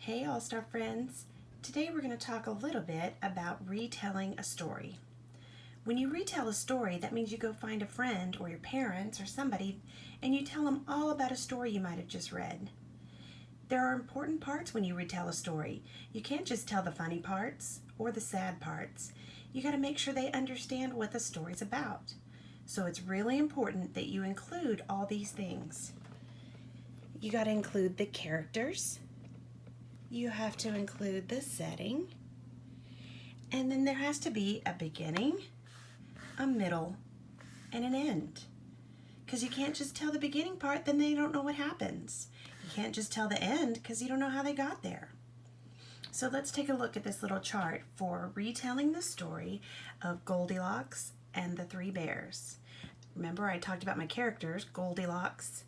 Hey All-Star friends! Today we're going to talk a little bit about retelling a story. When you retell a story, that means you go find a friend or your parents or somebody and you tell them all about a story you might have just read. There are important parts when you retell a story. You can't just tell the funny parts or the sad parts. You got to make sure they understand what the story's about. So it's really important that you include all these things. You got to include the characters. You have to include the setting, and then there has to be a beginning, a middle, and an end. Because you can't just tell the beginning part, then they don't know what happens. You can't just tell the end because you don't know how they got there. So let's take a look at this little chart for retelling the story of Goldilocks and the Three Bears. Remember, I talked about my characters, Goldilocks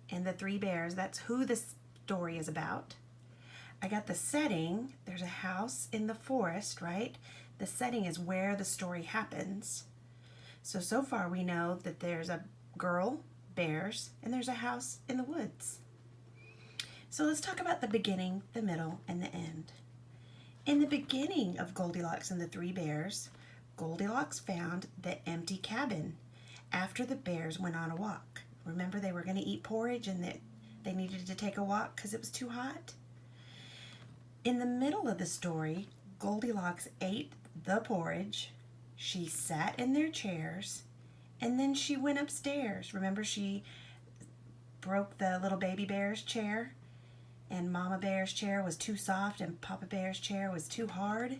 and the Three Bears. That's who the story is about. I got the setting. There's a house in the forest, right? The setting is where the story happens. So far we know that there's a girl, bears, and there's a house in the woods. So let's talk about the beginning, the middle, and the end. In the beginning of Goldilocks and the Three Bears, Goldilocks found the empty cabin after the bears went on a walk. Remember, they were going to eat porridge and that they needed to take a walk because it was too hot? In the middle of the story, Goldilocks ate the porridge, she sat in their chairs, and then she went upstairs. Remember, she broke the little baby bear's chair, and Mama Bear's chair was too soft, and Papa Bear's chair was too hard.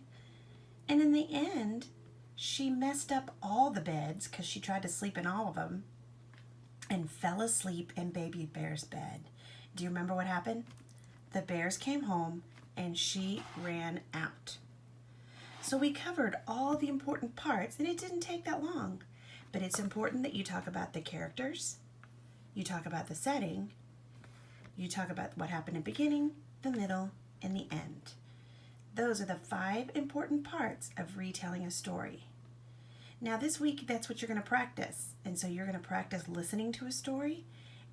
And in the end, she messed up all the beds because she tried to sleep in all of them, and fell asleep in Baby Bear's bed. Do you remember what happened? The bears came home, and she ran out. So we covered all the important parts, and it didn't take that long. But it's important that you talk about the characters, you talk about the setting, you talk about what happened in the beginning, the middle, and the end. Those are the 5 important parts of retelling a story. Now this week, that's what you're going to practice. And so you're going to practice listening to a story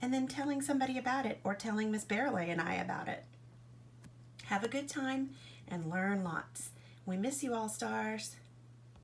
and then telling somebody about it, or telling Miss Bearley and I about it. Have a good time and learn lots. We miss you, All Stars.